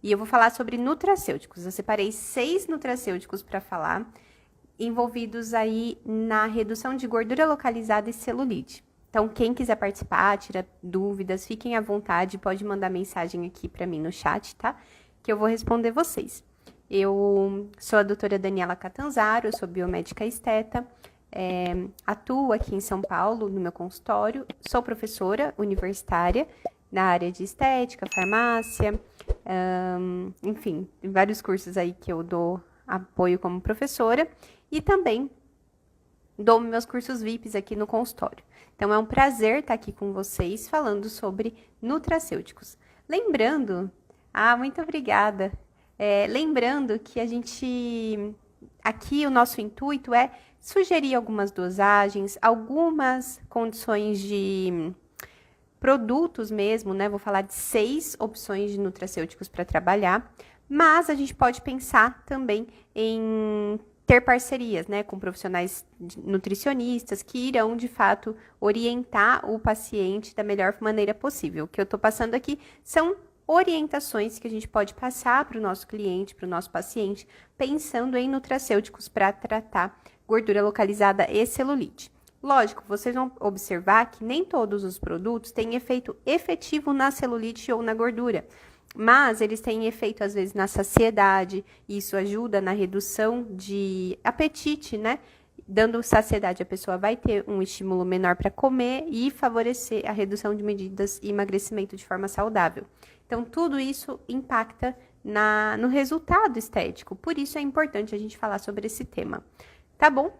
E eu vou falar sobre nutracêuticos. Eu separei 6 nutracêuticos para falar, envolvidos aí na redução de gordura localizada e celulite. Então, quem quiser participar, tira dúvidas, fiquem à vontade, pode mandar mensagem aqui para mim no chat, tá? Que eu vou responder vocês. Eu sou a doutora Daniela Catanzaro, eu sou biomédica esteta, atuo aqui em São Paulo, no meu consultório, sou professora universitária na área de estética, farmácia, enfim, tem vários cursos aí que eu dou apoio como professora e também dou meus cursos VIPs aqui no consultório. Então, é um prazer estar aqui com vocês falando sobre nutracêuticos. Lembrando, muito obrigada. Lembrando que aqui o nosso intuito é sugerir algumas dosagens, algumas condições de produtos mesmo, né? Vou falar de 6 opções de nutracêuticos para trabalhar, mas a gente pode pensar também em ter parcerias, né, com profissionais nutricionistas que irão, de fato, orientar o paciente da melhor maneira possível. O que eu estou passando aqui são orientações que a gente pode passar para o nosso cliente, para o nosso paciente, pensando em nutracêuticos para tratar gordura localizada e celulite. Lógico, vocês vão observar que nem todos os produtos têm efeito efetivo na celulite ou na gordura, mas eles têm efeito, às vezes, na saciedade, e isso ajuda na redução de apetite, né? Dando saciedade, a pessoa vai ter um estímulo menor para comer e favorecer a redução de medidas e emagrecimento de forma saudável. Então, tudo isso impacta no resultado estético, por isso é importante a gente falar sobre esse tema, tá bom?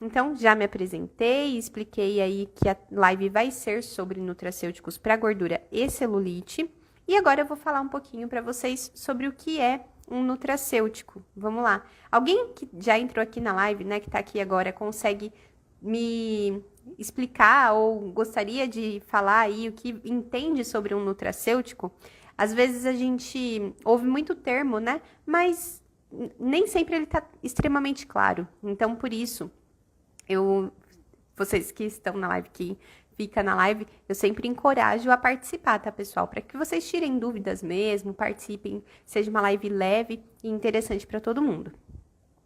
Então, já me apresentei, expliquei aí que a live vai ser sobre nutracêuticos para gordura e celulite. E agora eu vou falar um pouquinho para vocês sobre o que é um nutracêutico. Vamos lá. Alguém que já entrou aqui na live, né, que tá aqui agora, consegue me explicar ou gostaria de falar aí o que entende sobre um nutracêutico? Às vezes a gente ouve muito termo, né, mas nem sempre ele tá extremamente claro. Então, por isso, vocês que estão na live, que fica na live, eu sempre encorajo a participar, tá, pessoal? Para que vocês tirem dúvidas mesmo, participem, seja uma live leve e interessante para todo mundo.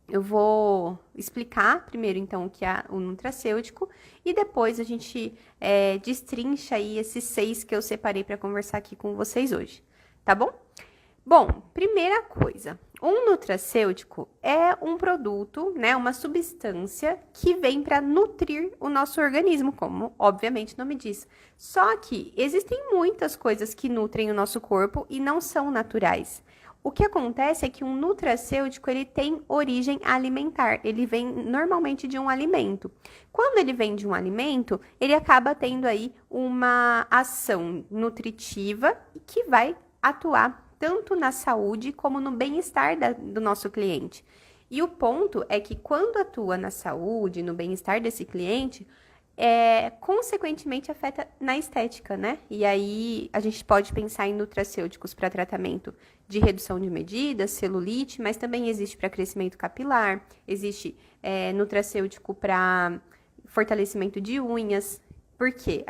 Eu vou explicar primeiro, então, o que é o nutracêutico e depois a gente destrincha aí esses 6 que eu separei para conversar aqui com vocês hoje, tá bom? Bom, primeira coisa, um nutracêutico é um produto, né, uma substância que vem para nutrir o nosso organismo, como obviamente o nome diz. Só que existem muitas coisas que nutrem o nosso corpo e não são naturais. O que acontece é que um nutracêutico, ele tem origem alimentar, ele vem normalmente de um alimento. Quando ele vem de um alimento, ele acaba tendo aí uma ação nutritiva que vai atuar tanto na saúde como no bem-estar do nosso cliente. E o ponto é que quando atua na saúde, no bem-estar desse cliente, consequentemente afeta na estética, né? E aí a gente pode pensar em nutracêuticos para tratamento de redução de medidas, celulite, mas também existe para crescimento capilar, existe nutracêutico para fortalecimento de unhas. Por quê?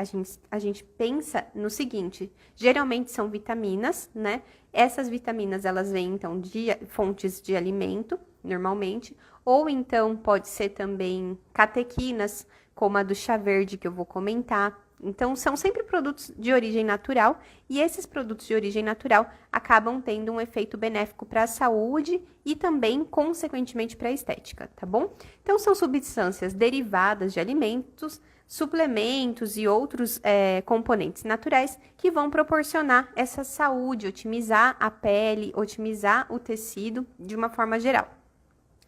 A gente pensa no seguinte, geralmente são vitaminas, né? Essas vitaminas, elas vêm, então, de fontes de alimento, normalmente, ou então pode ser também catequinas, como a do chá verde, que eu vou comentar. Então, são sempre produtos de origem natural, e esses produtos de origem natural acabam tendo um efeito benéfico para a saúde e também, consequentemente, para a estética, tá bom? Então, são substâncias derivadas de alimentos, suplementos e outros componentes naturais que vão proporcionar essa saúde, otimizar a pele, otimizar o tecido de uma forma geral,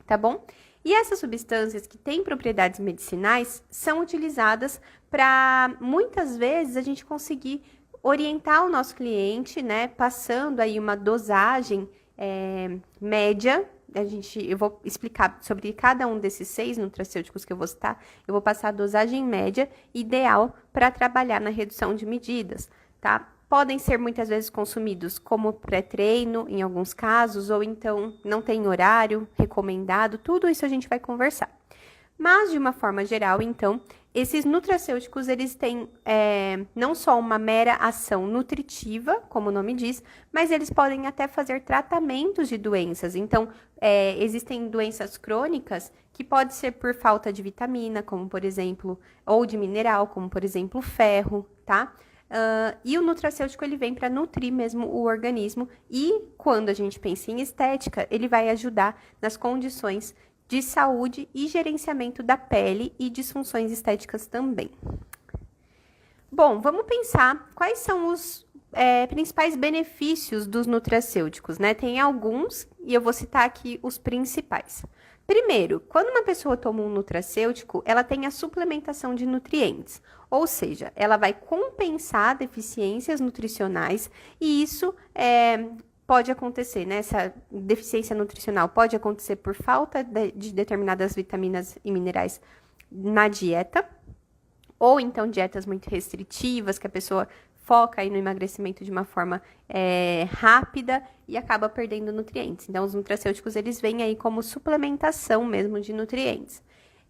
tá bom? E essas substâncias que têm propriedades medicinais são utilizadas para, muitas vezes, a gente conseguir orientar o nosso cliente, né, passando aí uma dosagem média. Eu vou explicar sobre cada um desses 6 nutracêuticos que eu vou citar. Eu vou passar a dosagem média ideal para trabalhar na redução de medidas, tá? Podem ser muitas vezes consumidos como pré-treino, em alguns casos, ou então não tem horário recomendado. Tudo isso a gente vai conversar. Mas, de uma forma geral, então, Esses nutracêuticos, eles têm não só uma mera ação nutritiva, como o nome diz, mas eles podem até fazer tratamentos de doenças. Então, existem doenças crônicas que pode ser por falta de vitamina, como por exemplo, ou de mineral, como por exemplo, ferro, tá? E o nutracêutico, ele vem para nutrir mesmo o organismo e quando a gente pensa em estética, ele vai ajudar nas condições de saúde e gerenciamento da pele e disfunções estéticas também. Bom, vamos pensar quais são os principais benefícios dos nutracêuticos, né? Tem alguns e eu vou citar aqui os principais. Primeiro, quando uma pessoa toma um nutracêutico, ela tem a suplementação de nutrientes, ou seja, ela vai compensar deficiências nutricionais e isso pode acontecer, né? Essa deficiência nutricional pode acontecer por falta de determinadas vitaminas e minerais na dieta, ou então dietas muito restritivas, que a pessoa foca aí no emagrecimento de uma forma rápida e acaba perdendo nutrientes. Então, os nutracêuticos, eles vêm aí como suplementação mesmo de nutrientes.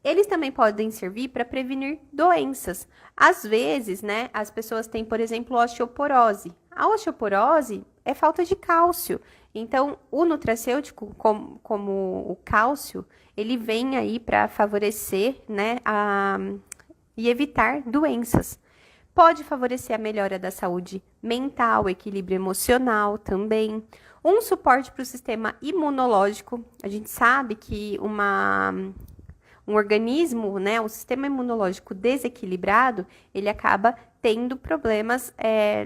Eles também podem servir para prevenir doenças. Às vezes, né, as pessoas têm, por exemplo, osteoporose. A osteoporose é falta de cálcio. Então, o nutracêutico, como o cálcio, ele vem aí para favorecer, né, e evitar doenças. Pode favorecer a melhora da saúde mental, equilíbrio emocional também. Um suporte para o sistema imunológico. A gente sabe que um organismo, né, um sistema imunológico desequilibrado, ele acaba tendo problemas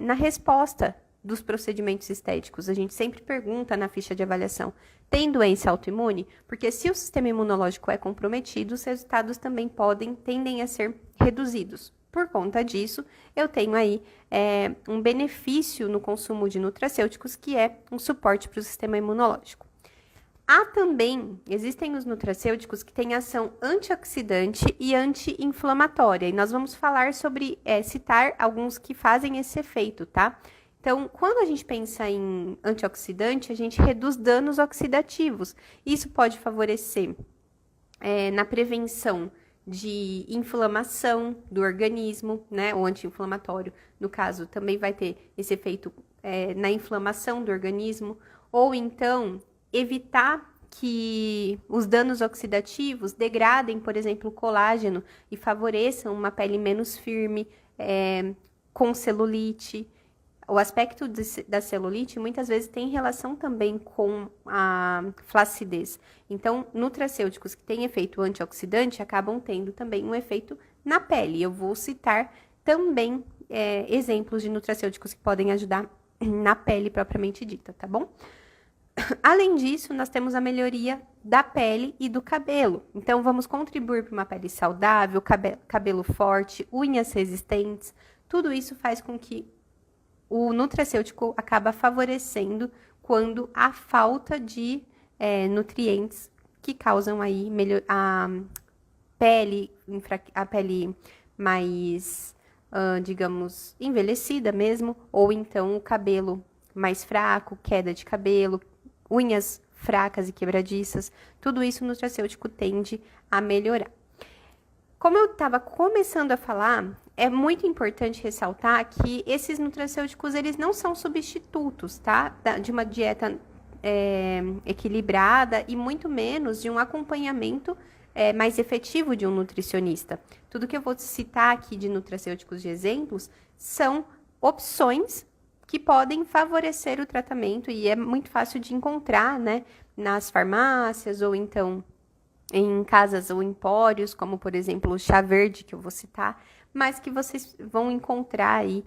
na resposta dos procedimentos estéticos. A gente sempre pergunta na ficha de avaliação, tem doença autoimune? Porque se o sistema imunológico é comprometido, os resultados também tendem a ser reduzidos. Por conta disso, eu tenho aí um benefício no consumo de nutracêuticos, que é um suporte para o sistema imunológico. Existem os nutracêuticos que têm ação antioxidante e anti-inflamatória. E nós vamos falar sobre, citar alguns que fazem esse efeito, tá? Então, quando a gente pensa em antioxidante, a gente reduz danos oxidativos. Isso pode favorecer na prevenção de inflamação do organismo, né? O anti-inflamatório, no caso, também vai ter esse efeito na inflamação do organismo, ou então evitar que os danos oxidativos degradem, por exemplo, o colágeno e favoreçam uma pele menos firme, com celulite. O aspecto da celulite muitas vezes tem relação também com a flacidez. Então, nutracêuticos que têm efeito antioxidante acabam tendo também um efeito na pele. Eu vou citar também exemplos de nutracêuticos que podem ajudar na pele propriamente dita, tá bom? Além disso, nós temos a melhoria da pele e do cabelo. Então, vamos contribuir para uma pele saudável, cabelo forte, unhas resistentes. Tudo isso faz com que o nutracêutico acaba favorecendo quando há falta de nutrientes que causam aí a pele mais, digamos, envelhecida mesmo, ou então o cabelo mais fraco, queda de cabelo, unhas fracas e quebradiças. Tudo isso o nutracêutico tende a melhorar. Como eu estava começando a falar, é muito importante ressaltar que esses nutracêuticos, eles não são substitutos, tá? De uma dieta equilibrada e muito menos de um acompanhamento mais efetivo de um nutricionista. Tudo que eu vou citar aqui de nutracêuticos de exemplos são opções que podem favorecer o tratamento e é muito fácil de encontrar, né? Nas farmácias ou então em casas ou empórios, como por exemplo o chá verde que eu vou citar, mas que vocês vão encontrar aí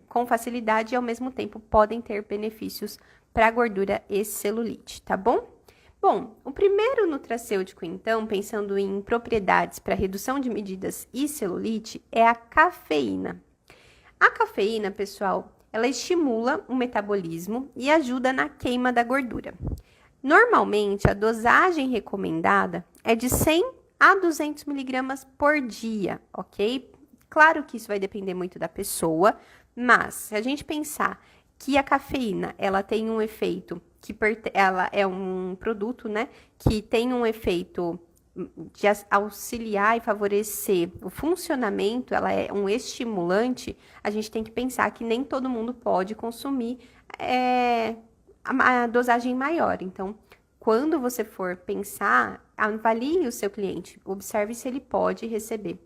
com facilidade e ao mesmo tempo podem ter benefícios para a gordura e celulite, tá bom? Bom, o primeiro nutracêutico, então, pensando em propriedades para redução de medidas e celulite, é a cafeína. A cafeína, pessoal, ela estimula o metabolismo e ajuda na queima da gordura. Normalmente, a dosagem recomendada é de 100 a 200 miligramas por dia, ok? Claro que isso vai depender muito da pessoa, mas se a gente pensar que a cafeína, ela tem um efeito, ela é um produto, né, que tem um efeito de auxiliar e favorecer o funcionamento, ela é um estimulante, a gente tem que pensar que nem todo mundo pode consumir a dosagem maior. Então, quando você for pensar, avalie o seu cliente, observe se ele pode receber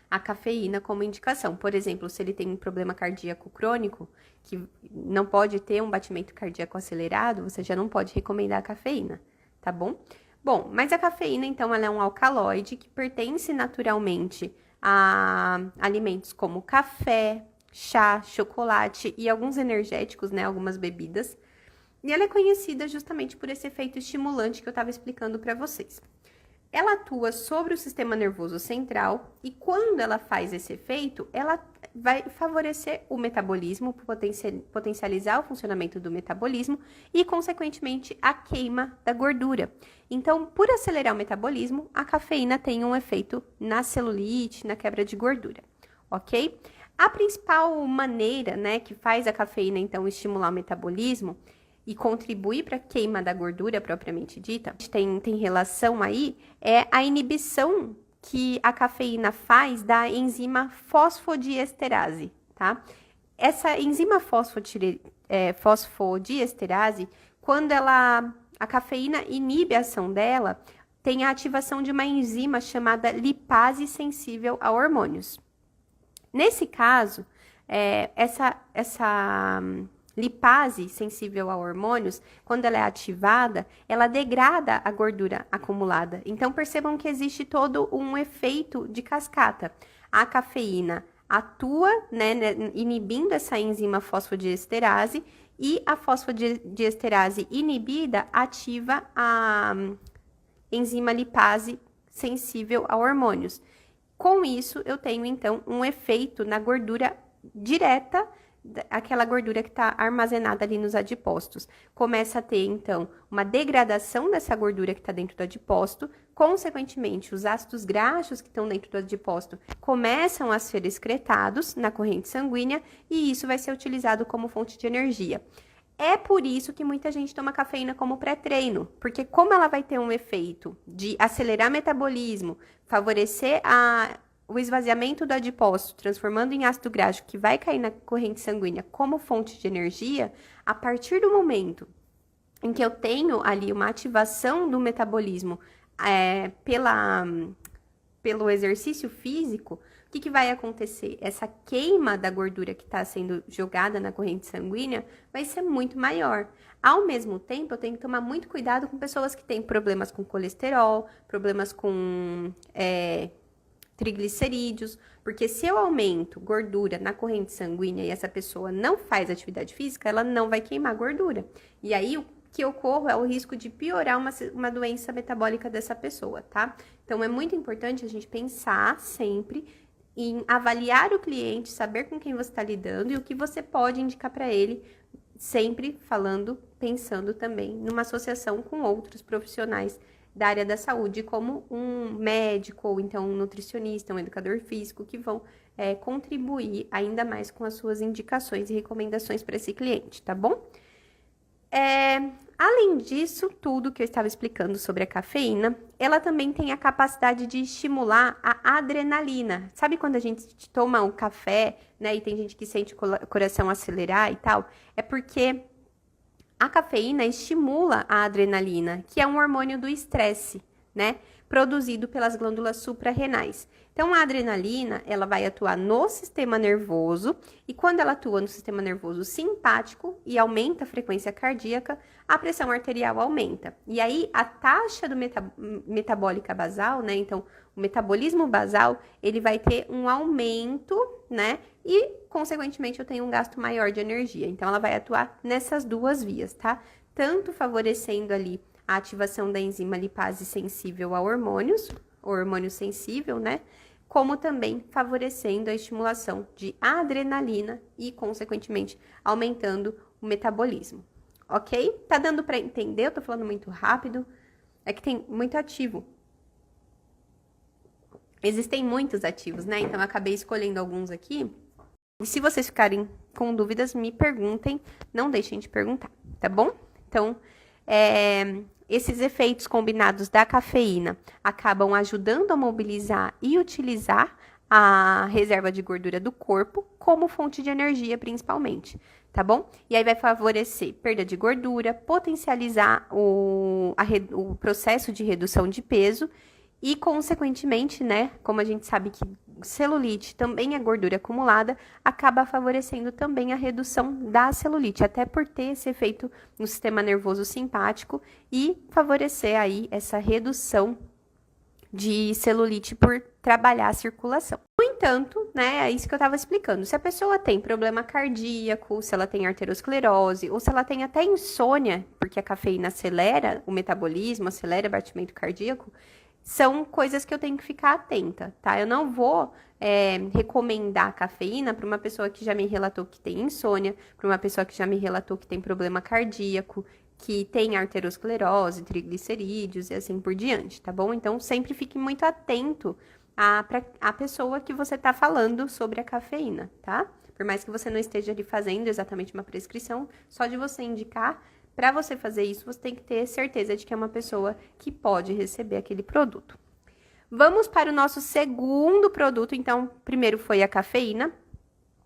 a cafeína como indicação. Por exemplo, se ele tem um problema cardíaco crônico, que não pode ter um batimento cardíaco acelerado, você já não pode recomendar a cafeína, tá bom? Bom, mas a cafeína, então, ela é um alcaloide que pertence naturalmente a alimentos como café, chá, chocolate e alguns energéticos, né, algumas bebidas. E ela é conhecida justamente por esse efeito estimulante que eu estava explicando para vocês. Ela atua sobre o sistema nervoso central e quando ela faz esse efeito, ela vai favorecer o metabolismo, potencializar o funcionamento do metabolismo e, consequentemente, a queima da gordura. Então, por acelerar o metabolismo, a cafeína tem um efeito na celulite, na quebra de gordura, ok? A principal maneira, né, que faz a cafeína, então, estimular o metabolismo e contribuir para a queima da gordura propriamente dita, tem relação aí, é a inibição que a cafeína faz da enzima fosfodiesterase, tá? Essa enzima fosfodiesterase, quando a cafeína inibe a ação dela, tem a ativação de uma enzima chamada lipase sensível a hormônios. Nesse caso, essa lipase sensível a hormônios, quando ela é ativada, ela degrada a gordura acumulada. Então, percebam que existe todo um efeito de cascata. A cafeína atua, né, inibindo essa enzima fosfodiesterase e a fosfodiesterase inibida ativa a enzima lipase sensível a hormônios. Com isso, eu tenho, então, um efeito na gordura direta, aquela gordura que está armazenada ali nos adipócitos. Começa a ter, então, uma degradação dessa gordura que está dentro do adipócito, consequentemente, os ácidos graxos que estão dentro do adipócito começam a ser excretados na corrente sanguínea e isso vai ser utilizado como fonte de energia. É por isso que muita gente toma cafeína como pré-treino, porque como ela vai ter um efeito de acelerar o metabolismo, favorecer o esvaziamento do adipócito, transformando em ácido graxo que vai cair na corrente sanguínea como fonte de energia, a partir do momento em que eu tenho ali uma ativação do metabolismo pelo exercício físico, o que vai acontecer? Essa queima da gordura que está sendo jogada na corrente sanguínea vai ser muito maior. Ao mesmo tempo, eu tenho que tomar muito cuidado com pessoas que têm problemas com colesterol, problemas com triglicerídeos, porque se eu aumento gordura na corrente sanguínea e essa pessoa não faz atividade física, ela não vai queimar gordura. E aí, o que ocorre é o risco de piorar uma doença metabólica dessa pessoa, tá? Então, é muito importante a gente pensar sempre em avaliar o cliente, saber com quem você está lidando e o que você pode indicar para ele, sempre pensando também numa associação com outros profissionais da área da saúde, como um médico ou então um nutricionista, um educador físico, que vão contribuir ainda mais com as suas indicações e recomendações para esse cliente, tá bom? Além disso, tudo que eu estava explicando sobre a cafeína, ela também tem a capacidade de estimular a adrenalina. Sabe quando a gente toma um café, né, e tem gente que sente o coração acelerar e tal? É porque a cafeína estimula a adrenalina, que é um hormônio do estresse, né? Produzido pelas glândulas suprarrenais. Então, a adrenalina, ela vai atuar no sistema nervoso, e quando ela atua no sistema nervoso simpático e aumenta a frequência cardíaca, a pressão arterial aumenta. E aí, a taxa do metabólica basal, né? Então, o metabolismo basal, ele vai ter um aumento, né? E, consequentemente, eu tenho um gasto maior de energia. Então, ela vai atuar nessas duas vias, tá? Tanto favorecendo ali a ativação da enzima lipase sensível a hormônios, o hormônio sensível, né? Como também favorecendo a estimulação de adrenalina e, consequentemente, aumentando o metabolismo, ok? Tá dando para entender? Eu tô falando muito rápido. É que tem muito ativo. Existem muitos ativos, né? Então, eu acabei escolhendo alguns aqui. E se vocês ficarem com dúvidas, me perguntem. Não deixem de perguntar, tá bom? Então, esses efeitos combinados da cafeína acabam ajudando a mobilizar e utilizar a reserva de gordura do corpo como fonte de energia, principalmente, tá bom? E aí vai favorecer perda de gordura, potencializar o processo de redução de peso e, consequentemente, né, como a gente sabe que celulite também é gordura acumulada, acaba favorecendo também a redução da celulite, até por ter esse efeito no sistema nervoso simpático e favorecer aí essa redução de celulite por trabalhar a circulação. No entanto, né, é isso que eu estava explicando. Se a pessoa tem problema cardíaco, se ela tem arteriosclerose, ou se ela tem até insônia, porque a cafeína acelera o metabolismo, acelera o batimento cardíaco, são coisas que eu tenho que ficar atenta, tá? Eu não vou recomendar cafeína para uma pessoa que já me relatou que tem insônia, para uma pessoa que já me relatou que tem problema cardíaco, que tem arteriosclerose, triglicerídeos e assim por diante, tá bom? Então, sempre fique muito atento à pessoa que você tá falando sobre a cafeína, tá? Por mais que você não esteja ali fazendo exatamente uma prescrição, só de você indicar, para você fazer isso, você tem que ter certeza de que é uma pessoa que pode receber aquele produto. Vamos para o nosso segundo produto, então, primeiro foi a cafeína.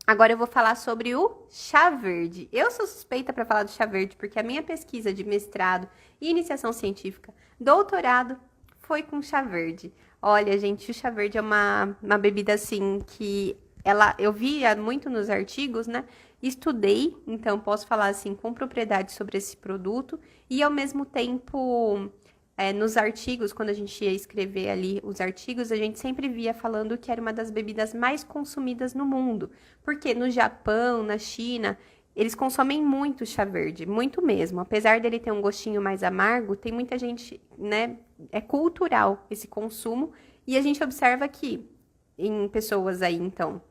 Agora eu vou falar sobre o chá verde. Eu sou suspeita para falar do chá verde, porque a minha pesquisa de mestrado e iniciação científica, doutorado, foi com chá verde. Olha, gente, o chá verde é uma bebida, assim, que eu via muito nos artigos, né? Estudei, então posso falar, assim, com propriedade sobre esse produto. E, ao mesmo tempo, nos artigos, quando a gente ia escrever ali os artigos, a gente sempre via falando que era uma das bebidas mais consumidas no mundo. Porque no Japão, na China, eles consomem muito chá verde, muito mesmo. Apesar dele ter um gostinho mais amargo, tem muita gente, né? É cultural esse consumo. E a gente observa que em pessoas aí, então,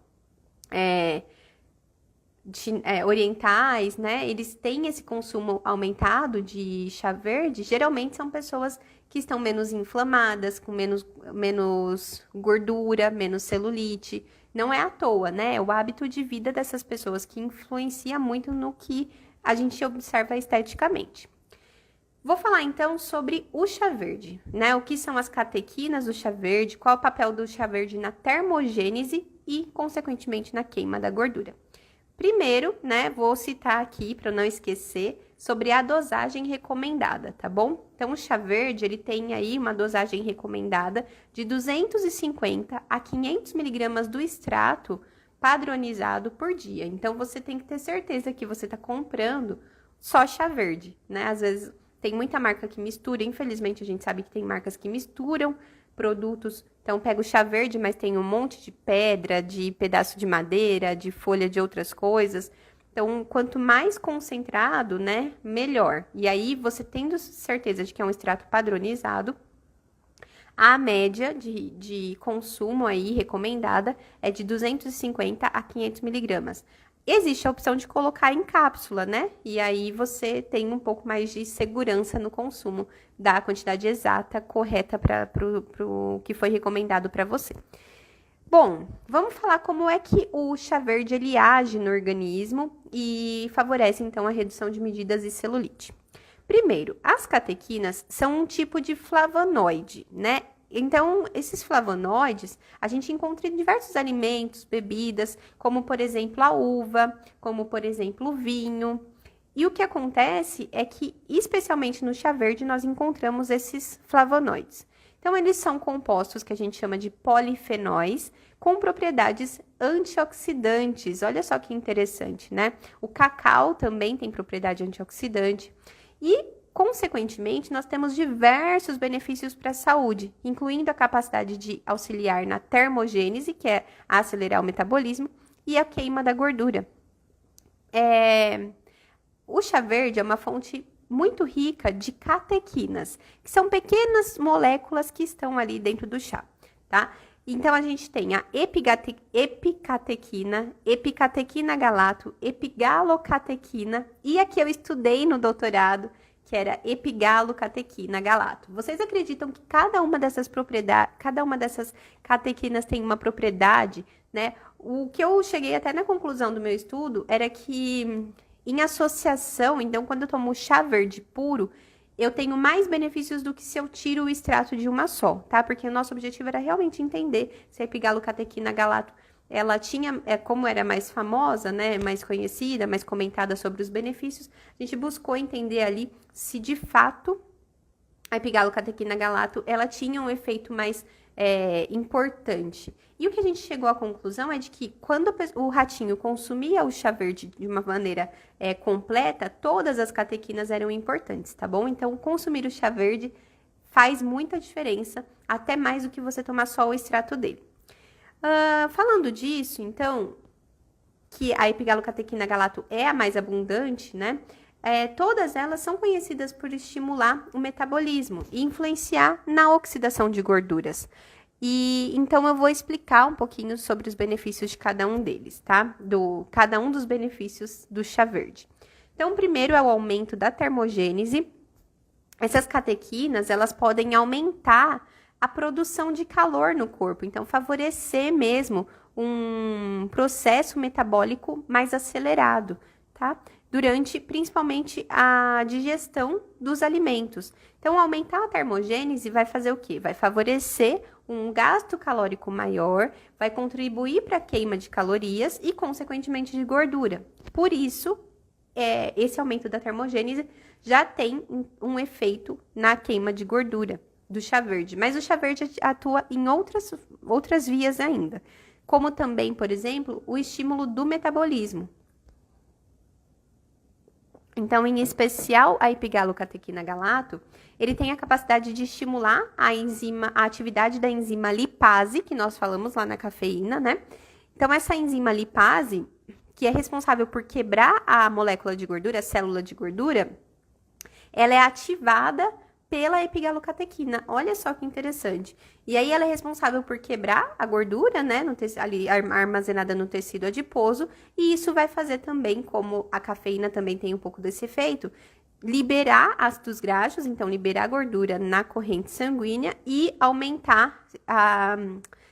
orientais, né? Eles têm esse consumo aumentado de chá verde. Geralmente são pessoas que estão menos inflamadas, com menos gordura, menos celulite. Não é à toa, né? É o hábito de vida dessas pessoas que influencia muito no que a gente observa esteticamente. Vou falar então sobre o chá verde, né? O que são as catequinas do chá verde, qual é o papel do chá verde na termogênese e, consequentemente, na queima da gordura. Primeiro, né, vou citar aqui, para não esquecer, sobre a dosagem recomendada, tá bom? Então, o chá verde, ele tem aí uma dosagem recomendada de 250 a 500 miligramas do extrato padronizado por dia. Então, você tem que ter certeza que você está comprando só chá verde, né? Às vezes, tem muita marca que mistura, infelizmente, a gente sabe que tem marcas que misturam produtos. Então, pega o chá verde, mas tem um monte de pedra, de pedaço de madeira, de folha de outras coisas. Então, quanto mais concentrado, né, melhor. E aí, você tendo certeza de que é um extrato padronizado, a média de consumo aí recomendada é de 250 a 500 miligramas. Existe a opção de colocar em cápsula, né? E aí você tem um pouco mais de segurança no consumo da quantidade exata, correta para o que foi recomendado para você. Bom, vamos falar como é que o chá verde ele age no organismo e favorece, então, a redução de medidas de celulite. Primeiro, as catequinas são um tipo de flavonoide, né? Então, esses flavonoides a gente encontra em diversos alimentos, bebidas, como, por exemplo, a uva, como, por exemplo, o vinho. E o que acontece é que, especialmente no chá verde, nós encontramos esses flavonoides. Então, eles são compostos que a gente chama de polifenóis, com propriedades antioxidantes. Olha só que interessante, né? O cacau também tem propriedade antioxidante. E, consequentemente, nós temos diversos benefícios para a saúde, incluindo a capacidade de auxiliar na termogênese, que é acelerar o metabolismo, e a queima da gordura. O chá verde é uma fonte muito rica de catequinas, que são pequenas moléculas que estão ali dentro do chá, tá? Então, a gente tem a epicatequina, epicatequina galato, epigalocatequina, e aqui eu estudei no doutorado, que era epigalocatequina galato. Vocês acreditam que cada uma dessas catequinas tem uma propriedade, né? O que eu cheguei até na conclusão do meu estudo era que, em associação, então, quando eu tomo chá verde puro, eu tenho mais benefícios do que se eu tiro o extrato de uma só, tá? Porque o nosso objetivo era realmente entender se a epigalocatequina galato, ela tinha, como era mais famosa, né, mais conhecida, mais comentada sobre os benefícios, a gente buscou entender ali se de fato a epigalocatequina galato, ela tinha um efeito mais importante. E o que a gente chegou à conclusão é de que quando o ratinho consumia o chá verde de uma maneira completa, todas as catequinas eram importantes, tá bom? Então, consumir o chá verde faz muita diferença, até mais do que você tomar só o extrato dele. Falando disso, então, que a epigalocatequina galato é a mais abundante, né? Todas elas são conhecidas por estimular o metabolismo e influenciar na oxidação de gorduras. E então eu vou explicar um pouquinho sobre os benefícios de cada um deles, tá? Cada um dos benefícios do chá verde. Então, o primeiro é o aumento da termogênese. Essas catequinas, elas podem aumentar a produção de calor no corpo, então favorecer mesmo um processo metabólico mais acelerado, tá? Durante, principalmente, a digestão dos alimentos. Então, aumentar a termogênese vai fazer o quê? Vai favorecer um gasto calórico maior, vai contribuir para a queima de calorias e, consequentemente, de gordura. Por isso, esse aumento da termogênese já tem um efeito na queima de gordura do chá verde. Mas o chá verde atua em outras vias ainda, como também, por exemplo, o estímulo do metabolismo. Então, em especial, a epigalocatequina galato, ele tem a capacidade de estimular a atividade da enzima lipase, que nós falamos lá na cafeína, né? Então, essa enzima lipase, que é responsável por quebrar a molécula de gordura, a célula de gordura, ela é ativada pela epigalocatequina. Olha só que interessante. E aí ela é responsável por quebrar a gordura, né, ali armazenada no tecido adiposo, e isso vai fazer também, como a cafeína também tem um pouco desse efeito, liberar ácidos graxos, então liberar gordura na corrente sanguínea e aumentar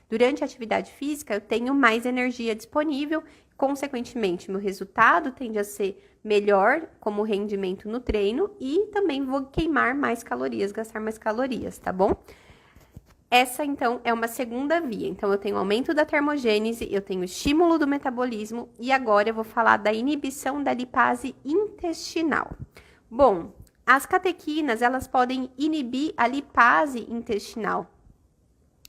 durante a atividade física, eu tenho mais energia disponível. Consequentemente, meu resultado tende a ser melhor como rendimento no treino e também vou queimar mais calorias, gastar mais calorias, tá bom? Essa, então, é uma segunda via. Então, eu tenho aumento da termogênese, eu tenho estímulo do metabolismo e agora eu vou falar da inibição da lipase intestinal. Bom, as catequinas, elas podem inibir a lipase intestinal,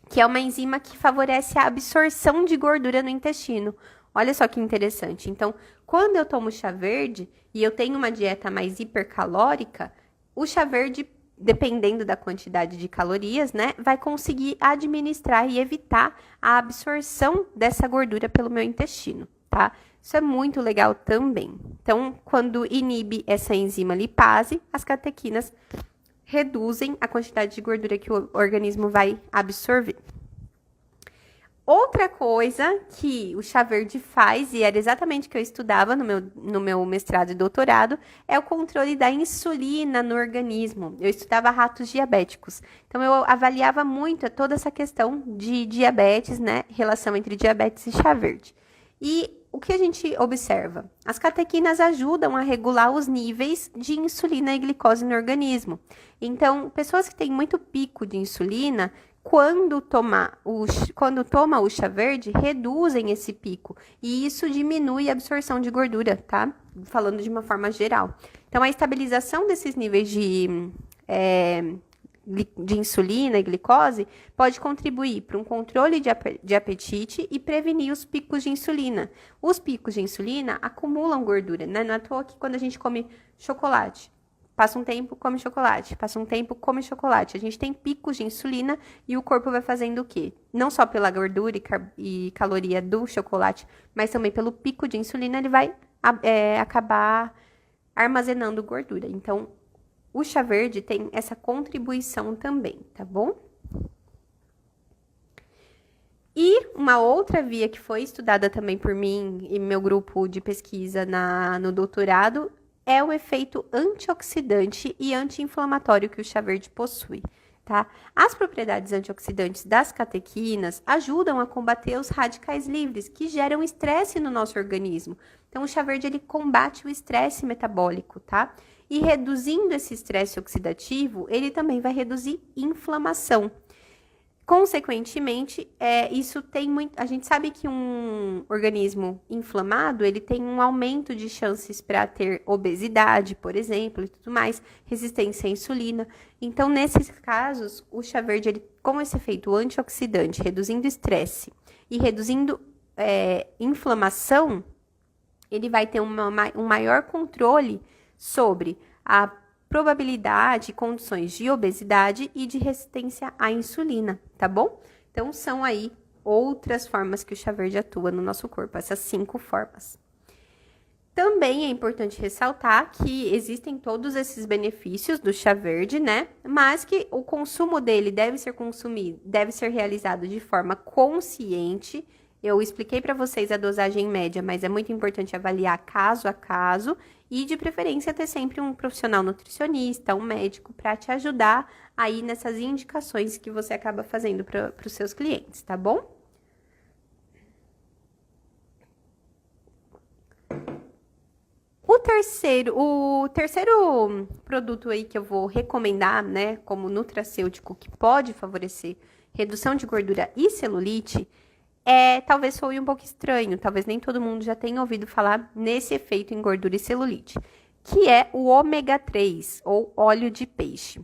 que é uma enzima que favorece a absorção de gordura no intestino. Olha só que interessante. Então, quando eu tomo chá verde e eu tenho uma dieta mais hipercalórica, o chá verde, dependendo da quantidade de calorias, né, vai conseguir administrar e evitar a absorção dessa gordura pelo meu intestino, tá? Isso é muito legal também. Então, quando inibe essa enzima lipase, as catequinas reduzem a quantidade de gordura que o organismo vai absorver. Outra coisa que o chá verde faz, e era exatamente o que eu estudava no meu mestrado e doutorado, é o controle da insulina no organismo. Eu estudava ratos diabéticos. Então, eu avaliava muito toda essa questão de diabetes, né? Relação entre diabetes e chá verde. E o que a gente observa? As catequinas ajudam a regular os níveis de insulina e glicose no organismo. Então, pessoas que têm muito pico de insulina, quando toma o chá verde, reduzem esse pico. E isso diminui a absorção de gordura, tá? Falando de uma forma geral. Então, a estabilização desses níveis de insulina e glicose pode contribuir para um controle de apetite e prevenir os picos de insulina. Os picos de insulina acumulam gordura, né? Não é à toa que quando a gente come chocolate, passa um tempo, come chocolate. Passa um tempo, come chocolate. A gente tem picos de insulina e o corpo vai fazendo o quê? Não só pela gordura e caloria do chocolate, mas também pelo pico de insulina, ele vai acabar armazenando gordura. Então, o chá verde tem essa contribuição também, tá bom? E uma outra via que foi estudada também por mim e meu grupo de pesquisa no doutorado é o efeito antioxidante e anti-inflamatório que o chá verde possui, tá? As propriedades antioxidantes das catequinas ajudam a combater os radicais livres, que geram estresse no nosso organismo. Então, o chá verde, ele combate o estresse metabólico, tá? E reduzindo esse estresse oxidativo, ele também vai reduzir inflamação. Consequentemente, isso tem muito. A gente sabe que um organismo inflamado ele tem um aumento de chances para ter obesidade, por exemplo, e tudo mais, resistência à insulina. Então, nesses casos, o chá verde, ele, com esse efeito antioxidante, reduzindo estresse e reduzindo inflamação, ele vai ter um maior controle sobre a probabilidade, condições de obesidade e de resistência à insulina, tá bom? Então, são aí outras formas que o chá verde atua no nosso corpo, essas 5 formas. Também é importante ressaltar que existem todos esses benefícios do chá verde, né? Mas que o consumo dele deve ser realizado de forma consciente. Eu expliquei para vocês a dosagem média, mas é muito importante avaliar caso a caso e, de preferência, ter sempre um profissional nutricionista, um médico, para te ajudar aí nessas indicações que você acaba fazendo para os seus clientes, tá bom? O terceiro produto aí que eu vou recomendar, né, como nutracêutico, que pode favorecer redução de gordura e celulite, talvez soe um pouco estranho, talvez nem todo mundo já tenha ouvido falar nesse efeito em gordura e celulite, que é o ômega 3, ou óleo de peixe.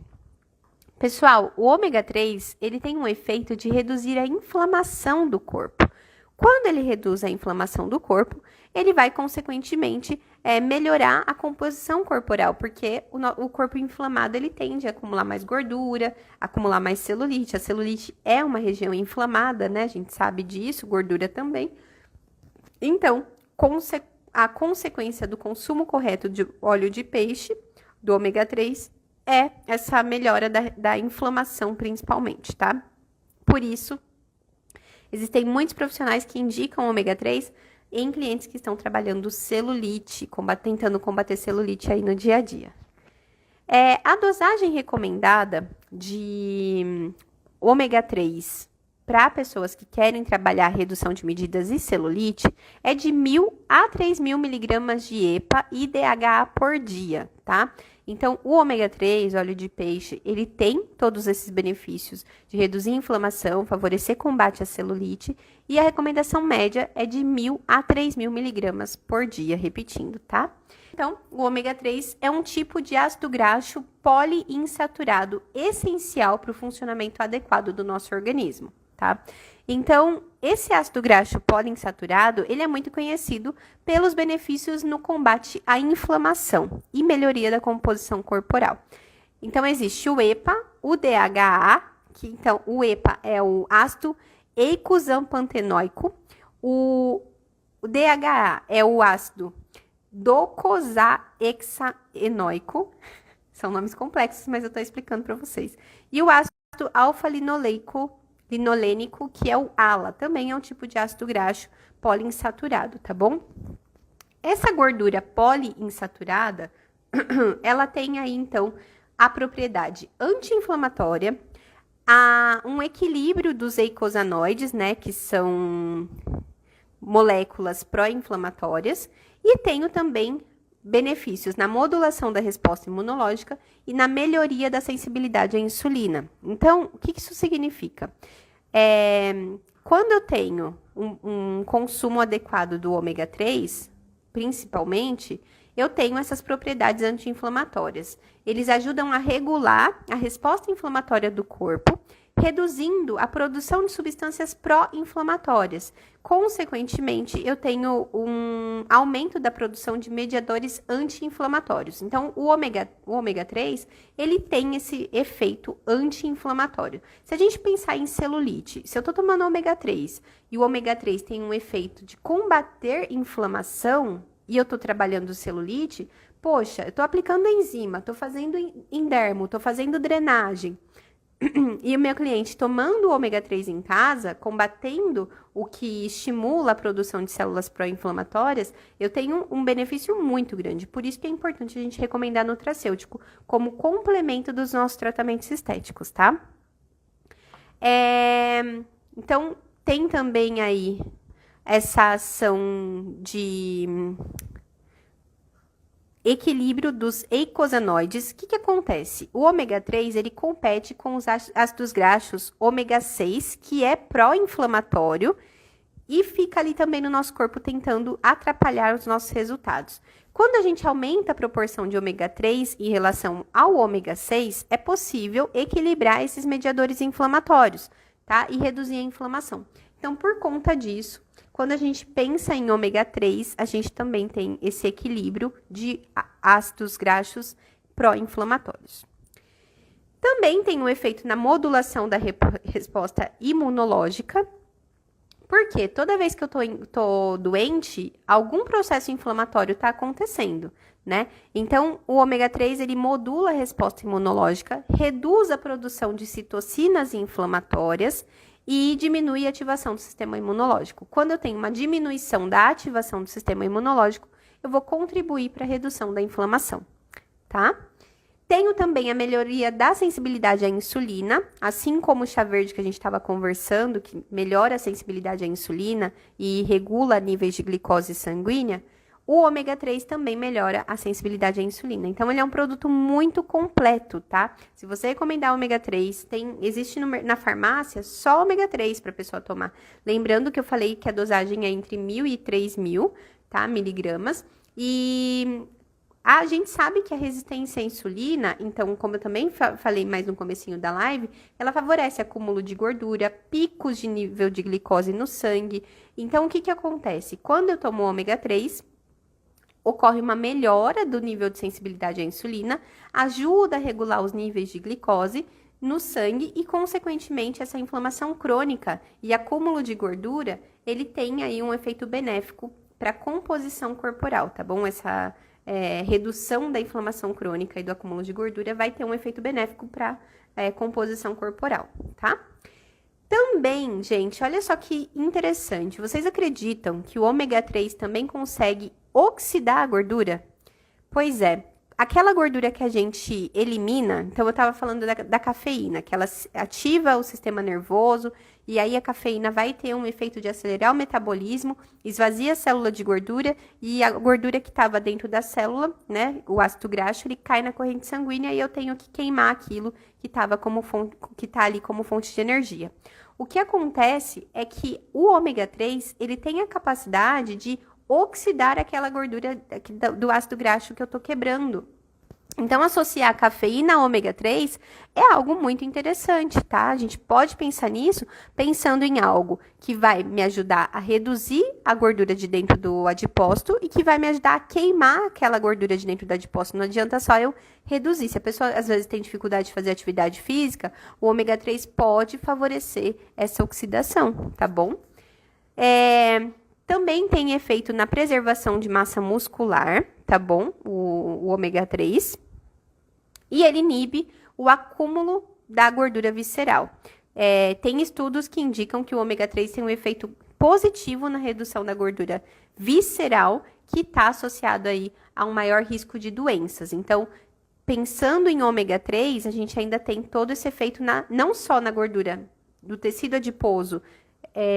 Pessoal, o ômega 3, ele tem um efeito de reduzir a inflamação do corpo. Quando ele reduz a inflamação do corpo, ele vai, consequentemente, melhorar a composição corporal, porque o corpo inflamado, ele tende a acumular mais gordura, acumular mais celulite. A celulite é uma região inflamada, né? A gente sabe disso, gordura também. Então, a consequência do consumo correto de óleo de peixe, do ômega 3, é essa melhora da inflamação, principalmente, tá? Por isso, existem muitos profissionais que indicam ômega 3 em clientes que estão trabalhando celulite, tentando combater celulite aí no dia a dia. A dosagem recomendada de ômega 3 para pessoas que querem trabalhar redução de medidas e celulite é de 1.000 a 3.000 miligramas de EPA e DHA por dia, tá? Então, o ômega 3, óleo de peixe, ele tem todos esses benefícios de reduzir a inflamação, favorecer combate à celulite, e a recomendação média é de 1.000 a 3.000 miligramas por dia, repetindo, tá? Então, o ômega 3 é um tipo de ácido graxo poliinsaturado essencial para o funcionamento adequado do nosso organismo, tá? Então, esse ácido graxo poliinsaturado, ele é muito conhecido pelos benefícios no combate à inflamação e melhoria da composição corporal. Então, existe o EPA, o DHA, que então o EPA é o ácido eicosapantenoico, o DHA é o ácido docosahexaenoico, são nomes complexos, mas eu estou explicando para vocês. E o ácido alfa-linolênico, que é o ALA, também é um tipo de ácido graxo poliinsaturado, tá bom? Essa gordura poliinsaturada, ela tem aí, então, a propriedade anti-inflamatória, um equilíbrio dos eicosanoides, né, que são moléculas pró-inflamatórias, e tenho também benefícios na modulação da resposta imunológica e na melhoria da sensibilidade à insulina. Então, o que isso significa? Quando eu tenho um consumo adequado do ômega 3, principalmente, eu tenho essas propriedades anti-inflamatórias. Eles ajudam a regular a resposta inflamatória do corpo, reduzindo a produção de substâncias pró-inflamatórias. Consequentemente, eu tenho um aumento da produção de mediadores anti-inflamatórios. Então, o ômega 3, ele tem esse efeito anti-inflamatório. Se a gente pensar em celulite, se eu tô tomando ômega 3 e o ômega 3 tem um efeito de combater inflamação e eu tô trabalhando celulite, poxa, eu tô aplicando enzima, tô fazendo endermo, tô fazendo drenagem. E o meu cliente tomando o ômega 3 em casa, combatendo o que estimula a produção de células pró-inflamatórias, eu tenho um benefício muito grande. Por isso que é importante a gente recomendar nutracêutico como complemento dos nossos tratamentos estéticos, tá? Então, tem também aí essa ação equilíbrio dos eicosanoides. O que acontece? O ômega 3, ele compete com os ácidos graxos ômega 6, que é pró-inflamatório, e fica ali também no nosso corpo tentando atrapalhar os nossos resultados. Quando a gente aumenta a proporção de ômega 3 em relação ao ômega 6, é possível equilibrar esses mediadores inflamatórios, tá? E reduzir a inflamação. Então, por conta disso, quando a gente pensa em ômega 3, a gente também tem esse equilíbrio de ácidos graxos pró-inflamatórios. Também tem um efeito na modulação da resposta imunológica, porque toda vez que eu tô doente, algum processo inflamatório está acontecendo, né? Então, o ômega 3, ele modula a resposta imunológica, reduz a produção de citocinas inflamatórias e diminui a ativação do sistema imunológico. Quando eu tenho uma diminuição da ativação do sistema imunológico, eu vou contribuir para a redução da inflamação, tá? Tenho também a melhoria da sensibilidade à insulina, assim como o chá verde que a gente estava conversando, que melhora a sensibilidade à insulina e regula níveis de glicose sanguínea. O ômega 3 também melhora a sensibilidade à insulina. Então, ele é um produto muito completo, tá? Se você recomendar ômega 3, existe na farmácia só ômega 3 para a pessoa tomar. Lembrando que eu falei que a dosagem é entre 1.000 e 3.000, tá? Miligramas. E a gente sabe que a resistência à insulina, então, como eu também falei mais no comecinho da live, ela favorece acúmulo de gordura, picos de nível de glicose no sangue. Então, o que acontece? Quando eu tomo ômega 3, ocorre uma melhora do nível de sensibilidade à insulina, ajuda a regular os níveis de glicose no sangue e, consequentemente, essa inflamação crônica e acúmulo de gordura, ele tem aí um efeito benéfico para a composição corporal, tá bom? Essa redução da inflamação crônica e do acúmulo de gordura vai ter um efeito benéfico para composição corporal, tá? Também, gente, olha só que interessante. Vocês acreditam que o ômega 3 também consegue oxidar a gordura? Pois é. Aquela gordura que a gente elimina, então eu estava falando da cafeína, que ela ativa o sistema nervoso, e aí a cafeína vai ter um efeito de acelerar o metabolismo, esvazia a célula de gordura, e a gordura que estava dentro da célula, né, o ácido graxo, ele cai na corrente sanguínea e eu tenho que queimar aquilo que estava que tá ali como fonte de energia. O que acontece é que o ômega 3, ele tem a capacidade de oxidar aquela gordura do ácido graxo que eu tô quebrando. Então, associar a cafeína a ômega 3 é algo muito interessante, tá? A gente pode pensar nisso pensando em algo que vai me ajudar a reduzir a gordura de dentro do adipócito e que vai me ajudar a queimar aquela gordura de dentro do adipócito. Não adianta só eu reduzir. Se a pessoa, às vezes, tem dificuldade de fazer atividade física, o ômega 3 pode favorecer essa oxidação, tá bom? Também tem efeito na preservação de massa muscular, tá bom? O ômega 3. E ele inibe o acúmulo da gordura visceral. Tem estudos que indicam que o ômega 3 tem um efeito positivo na redução da gordura visceral, que está associado aí a um maior risco de doenças. Então, pensando em ômega 3, a gente ainda tem todo esse efeito não só na gordura do tecido adiposo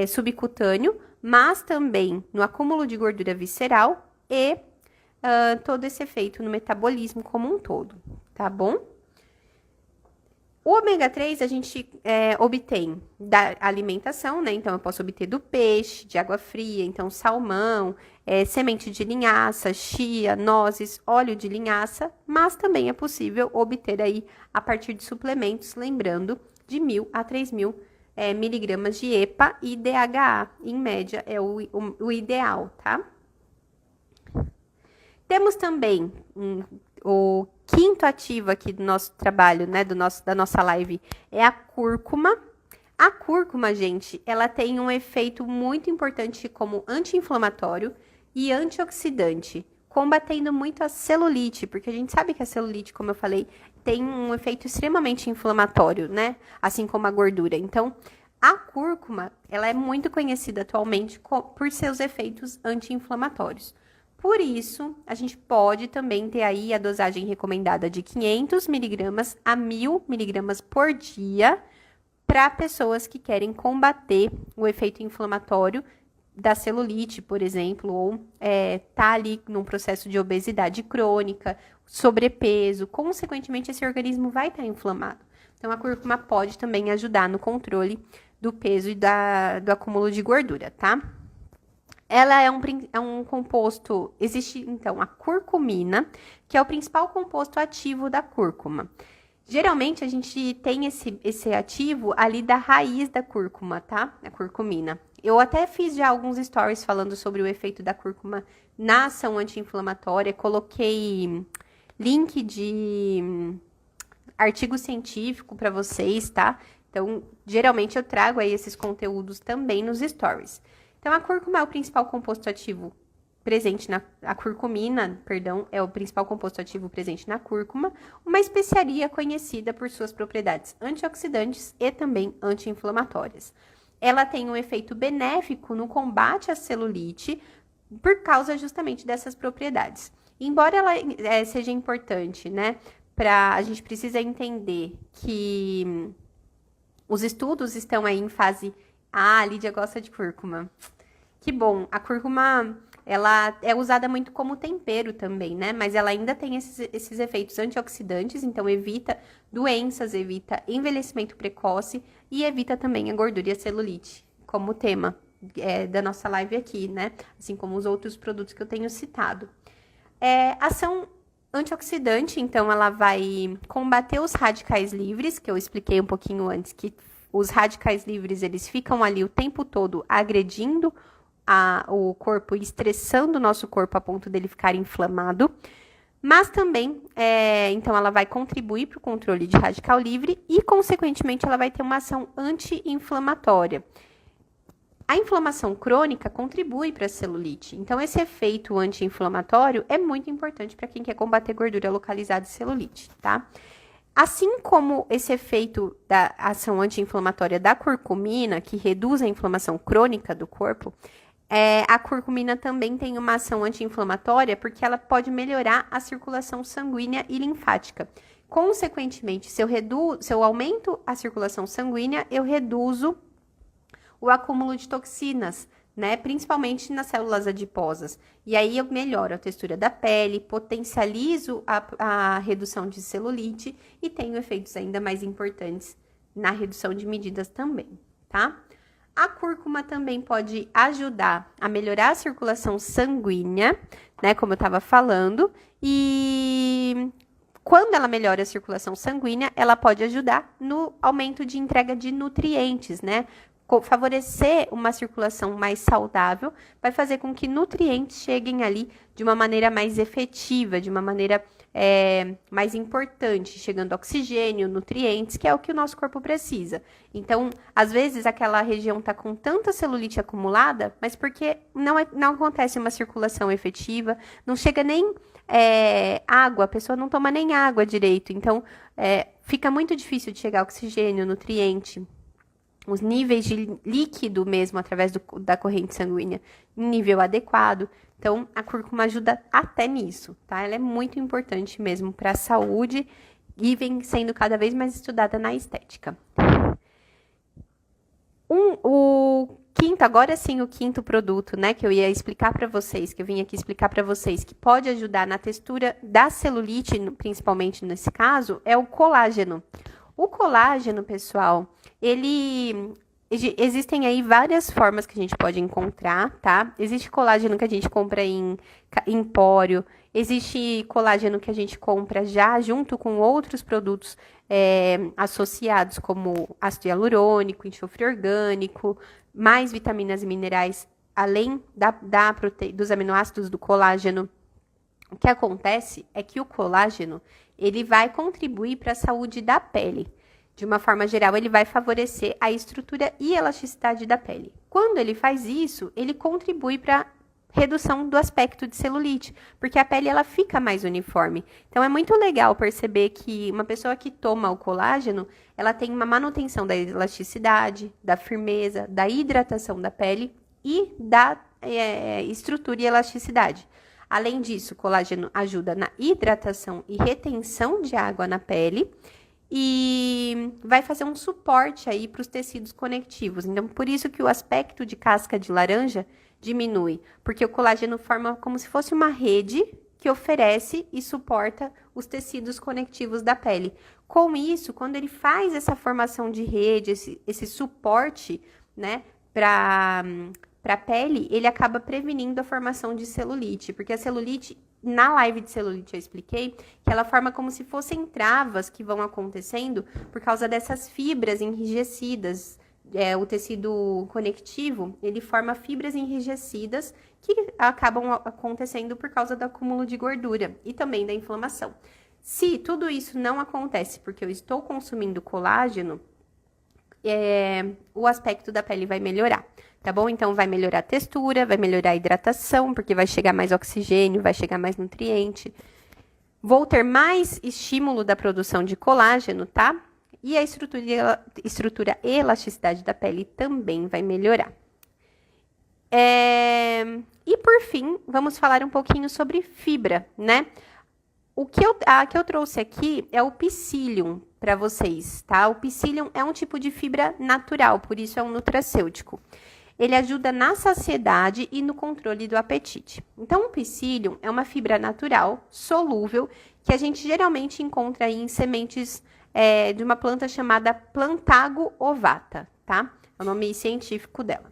subcutâneo, mas também no acúmulo de gordura visceral e todo esse efeito no metabolismo como um todo, tá bom? O ômega 3 a gente obtém da alimentação, né? Então, eu posso obter do peixe, de água fria, então salmão, semente de linhaça, chia, nozes, óleo de linhaça, mas também é possível obter aí a partir de suplementos, lembrando, de 1.000 a 3.000 miligramas de EPA e DHA, em média, é o ideal, tá? Temos também o quinto ativo aqui do nosso trabalho, né, da nossa live, é a cúrcuma. A cúrcuma, gente, ela tem um efeito muito importante como anti-inflamatório e antioxidante, combatendo muito a celulite, porque a gente sabe que a celulite, como eu falei, tem um efeito extremamente inflamatório, né? Assim como a gordura. Então, a cúrcuma, ela é muito conhecida atualmente por seus efeitos anti-inflamatórios. Por isso, a gente pode também ter aí a dosagem recomendada de 500 miligramas a 1.000 miligramas por dia para pessoas que querem combater o efeito inflamatório da celulite, por exemplo, ou tá ali num processo de obesidade crônica, sobrepeso, consequentemente esse organismo vai estar inflamado. Então, a cúrcuma pode também ajudar no controle do peso e do acúmulo de gordura, tá? Ela é um composto, existe então a curcumina, que é o principal composto ativo da cúrcuma. Geralmente a gente tem esse ativo ali da raiz da cúrcuma, tá? A curcumina. Eu até fiz já alguns stories falando sobre o efeito da cúrcuma na ação anti-inflamatória, coloquei link de artigo científico para vocês, tá? Então, geralmente eu trago aí esses conteúdos também nos stories. Então, a cúrcuma é o principal composto ativo presente a curcumina, perdão, é o principal composto ativo presente na cúrcuma, uma especiaria conhecida por suas propriedades antioxidantes e também anti-inflamatórias. Ela tem um efeito benéfico no combate à celulite por causa justamente dessas propriedades. Embora ela seja importante, né, a gente precisa entender que os estudos estão aí em fase... Ah, a Lídia gosta de cúrcuma. Que bom, a cúrcuma... ela é usada muito como tempero também, né? Mas ela ainda tem esses efeitos antioxidantes, então evita doenças, evita envelhecimento precoce e evita também a gordura e a celulite, como tema da nossa live aqui, né? Assim como os outros produtos que eu tenho citado. Ação antioxidante, então ela vai combater os radicais livres, que eu expliquei um pouquinho antes, que os radicais livres, eles ficam ali o tempo todo agredindo o corpo e estressando o nosso corpo a ponto dele ficar inflamado, mas também, então, ela vai contribuir para o controle de radical livre e, consequentemente, ela vai ter uma ação anti-inflamatória. A inflamação crônica contribui para a celulite, então esse efeito anti-inflamatório é muito importante para quem quer combater gordura localizada e celulite, tá? Assim como esse efeito da ação anti-inflamatória da curcumina, que reduz a inflamação crônica do corpo, a curcumina também tem uma ação anti-inflamatória porque ela pode melhorar a circulação sanguínea e linfática. Consequentemente, se eu aumento a circulação sanguínea, eu reduzo o acúmulo de toxinas, né? Principalmente nas células adiposas. E aí eu melhoro a textura da pele, potencializo a redução de celulite e tenho efeitos ainda mais importantes na redução de medidas também, tá? A cúrcuma também pode ajudar a melhorar a circulação sanguínea, né, como eu estava falando, e quando ela melhora a circulação sanguínea, ela pode ajudar no aumento de entrega de nutrientes, né? Favorecer uma circulação mais saudável vai fazer com que nutrientes cheguem ali de uma maneira mais efetiva, de uma maneira mais importante, chegando oxigênio, nutrientes, que é o que o nosso corpo precisa. Então, às vezes, aquela região está com tanta celulite acumulada, mas porque não acontece uma circulação efetiva, não chega nem água, a pessoa não toma nem água direito. Então, fica muito difícil de chegar oxigênio, nutriente, os níveis de líquido mesmo, através da corrente sanguínea, em nível adequado. Então, a cúrcuma ajuda até nisso, tá? Ela é muito importante mesmo para a saúde e vem sendo cada vez mais estudada na estética. Agora sim, o quinto produto, né, que eu ia explicar para vocês, que eu vim aqui explicar para vocês, que pode ajudar na textura da celulite, principalmente nesse caso, é o colágeno. O colágeno, pessoal, existem aí várias formas que a gente pode encontrar, tá? Existe colágeno que a gente compra em empório, existe colágeno que a gente compra já junto com outros produtos associados, como ácido hialurônico, enxofre orgânico, mais vitaminas e minerais, além dos aminoácidos do colágeno. O que acontece é que o colágeno, ele vai contribuir para a saúde da pele. De uma forma geral, ele vai favorecer a estrutura e elasticidade da pele. Quando ele faz isso, ele contribui para a redução do aspecto de celulite, porque a pele ela fica mais uniforme. Então, é muito legal perceber que uma pessoa que toma o colágeno, ela tem uma manutenção da elasticidade, da firmeza, da hidratação da pele e da estrutura e elasticidade. Além disso, o colágeno ajuda na hidratação e retenção de água na pele e vai fazer um suporte aí para os tecidos conectivos. Então, por isso que o aspecto de casca de laranja diminui? Porque o colágeno forma como se fosse uma rede que oferece e suporta os tecidos conectivos da pele. Com isso, quando ele faz essa formação de rede, esse suporte, né, para a pele, ele acaba prevenindo a formação de celulite, porque a celulite, na live de celulite eu expliquei, que ela forma como se fossem travas que vão acontecendo por causa dessas fibras enrijecidas. O tecido conectivo, ele forma fibras enrijecidas que acabam acontecendo por causa do acúmulo de gordura e também da inflamação. Se tudo isso não acontece porque eu estou consumindo colágeno, o aspecto da pele vai melhorar, tá bom? Então, vai melhorar a textura, vai melhorar a hidratação, porque vai chegar mais oxigênio, vai chegar mais nutriente. Vou ter mais estímulo da produção de colágeno, tá? E a estrutura e elasticidade da pele também vai melhorar. E por fim, vamos falar um pouquinho sobre fibra, né? A que eu trouxe aqui é o Psyllium para vocês, tá? O Psyllium é um tipo de fibra natural, por isso é um nutracêutico. Ele ajuda na saciedade e no controle do apetite. Então, o Psyllium é uma fibra natural, solúvel, que a gente geralmente encontra aí em sementes de uma planta chamada Plantago ovata, tá? É o nome científico dela.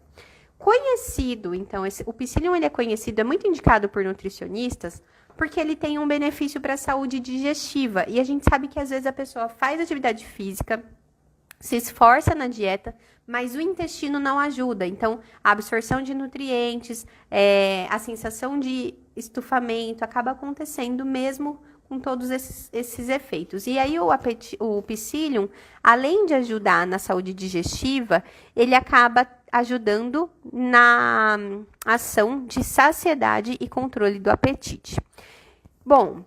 Conhecido, então, o Psyllium ele é conhecido, é muito indicado por nutricionistas, porque ele tem um benefício para a saúde digestiva. E a gente sabe que às vezes a pessoa faz atividade física, se esforça na dieta, mas o intestino não ajuda. Então, a absorção de nutrientes, a sensação de estufamento acaba acontecendo mesmo com todos esses efeitos. E aí o Psyllium, além de ajudar na saúde digestiva, ele acaba ajudando na ação de saciedade e controle do apetite. Bom,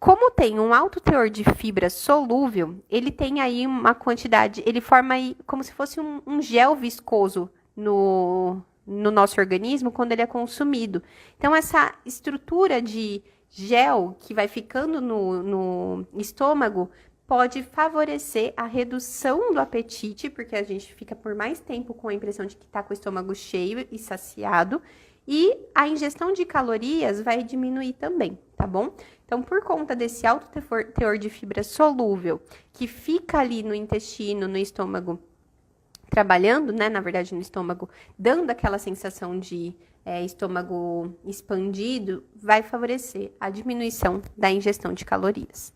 como tem um alto teor de fibra solúvel, ele tem aí uma quantidade, ele forma aí como se fosse um gel viscoso no nosso organismo quando ele é consumido. Então, essa estrutura de gel que vai ficando no estômago pode favorecer a redução do apetite, porque a gente fica por mais tempo com a impressão de que está com o estômago cheio e saciado, e a ingestão de calorias vai diminuir também, tá bom? Então, por conta desse alto teor de fibra solúvel, que fica ali no intestino, no estômago, trabalhando, né, na verdade, no estômago, dando aquela sensação de estômago expandido, vai favorecer a diminuição da ingestão de calorias.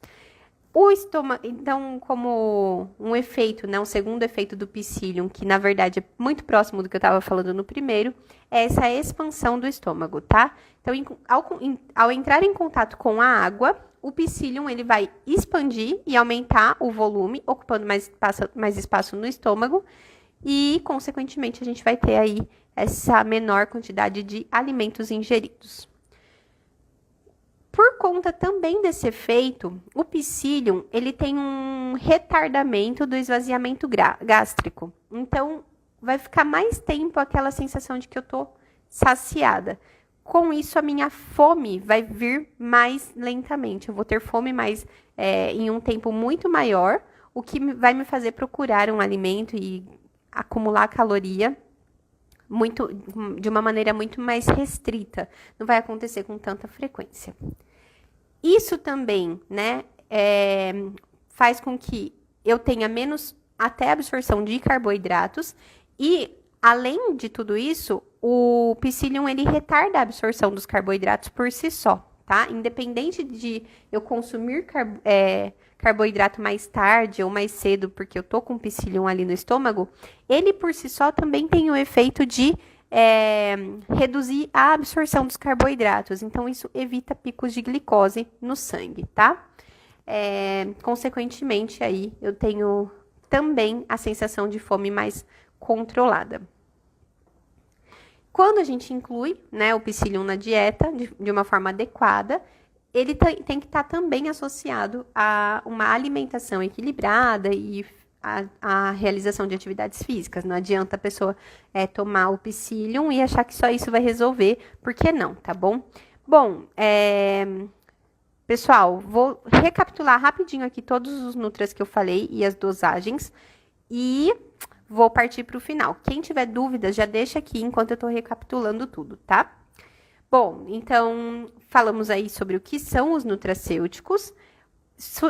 O estômago, então, como um efeito, né, um segundo efeito do Psyllium, que na verdade é muito próximo do que eu estava falando no primeiro, é essa expansão do estômago, tá? Então, ao entrar em contato com a água, o Psyllium ele vai expandir e aumentar o volume, ocupando mais espaço no estômago, e, consequentemente, a gente vai ter aí essa menor quantidade de alimentos ingeridos. Por conta também desse efeito, o Psyllium, ele tem um retardamento do esvaziamento gástrico. Então, vai ficar mais tempo aquela sensação de que eu tô saciada. Com isso, a minha fome vai vir mais lentamente. Eu vou ter fome mais em um tempo muito maior, o que vai me fazer procurar um alimento e acumular caloria de uma maneira muito mais restrita. Não vai acontecer com tanta frequência. Isso também, né, faz com que eu tenha menos até absorção de carboidratos e, além de tudo isso, o Psyllium, ele retarda a absorção dos carboidratos por si só, tá? Independente de eu consumir carboidrato mais tarde ou mais cedo, porque eu tô com Psyllium ali no estômago, ele por si só também tem o efeito de reduzir a absorção dos carboidratos. Então, isso evita picos de glicose no sangue, tá? Consequentemente, aí, eu tenho também a sensação de fome mais controlada. Quando a gente inclui, né, o Psyllium na dieta de uma forma adequada, ele tem que estar também associado a uma alimentação equilibrada e a realização de atividades físicas. Não adianta a pessoa tomar o Psyllium e achar que só isso vai resolver, porque não, tá bom? Bom, pessoal, vou recapitular rapidinho aqui todos os nutras que eu falei e as dosagens e vou partir para o final. Quem tiver dúvidas, já deixa aqui enquanto eu tô recapitulando tudo, tá? Bom, então, falamos aí sobre o que são os nutracêuticos,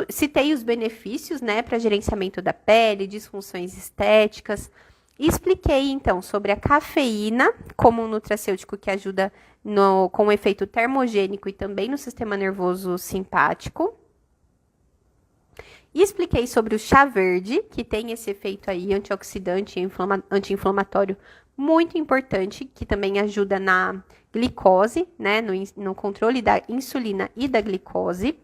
citei os benefícios, né, para gerenciamento da pele, disfunções estéticas, e expliquei, então, sobre a cafeína como um nutracêutico que ajuda com um efeito termogênico e também no sistema nervoso simpático. E expliquei sobre o chá verde, que tem esse efeito aí antioxidante e anti-inflamatório muito importante, que também ajuda na glicose, né, no controle da insulina e da glicose.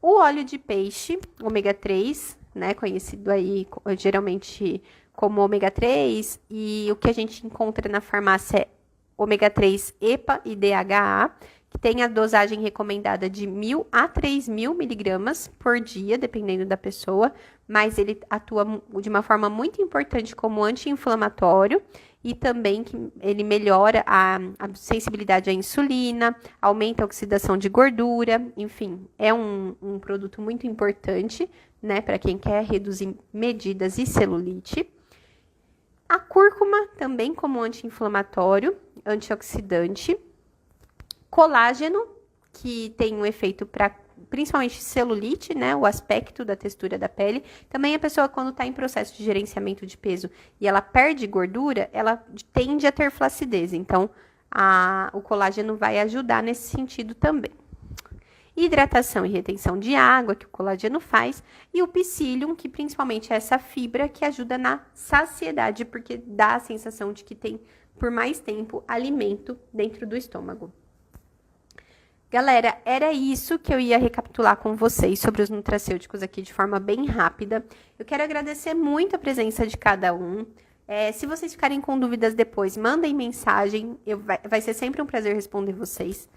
O óleo de peixe, ômega 3, né, conhecido aí geralmente como ômega 3, e o que a gente encontra na farmácia é ômega 3 EPA e DHA, que tem a dosagem recomendada de 1.000 a 3.000 miligramas por dia, dependendo da pessoa, mas ele atua de uma forma muito importante como anti-inflamatório e também que ele melhora a sensibilidade à insulina, aumenta a oxidação de gordura, enfim, é um produto muito importante, né, para quem quer reduzir medidas e celulite. A cúrcuma também como anti-inflamatório, antioxidante. Colágeno, que tem um efeito para principalmente celulite, né? O aspecto da textura da pele. Também a pessoa, quando está em processo de gerenciamento de peso e ela perde gordura, ela tende a ter flacidez. Então, o colágeno vai ajudar nesse sentido também. Hidratação e retenção de água, que o colágeno faz. E o psyllium, que principalmente é essa fibra que ajuda na saciedade, porque dá a sensação de que tem, por mais tempo, alimento dentro do estômago. Galera, era isso que eu ia recapitular com vocês sobre os nutracêuticos aqui de forma bem rápida. Eu quero agradecer muito a presença de cada um. Se vocês ficarem com dúvidas depois, mandem mensagem. Vai ser sempre um prazer responder vocês.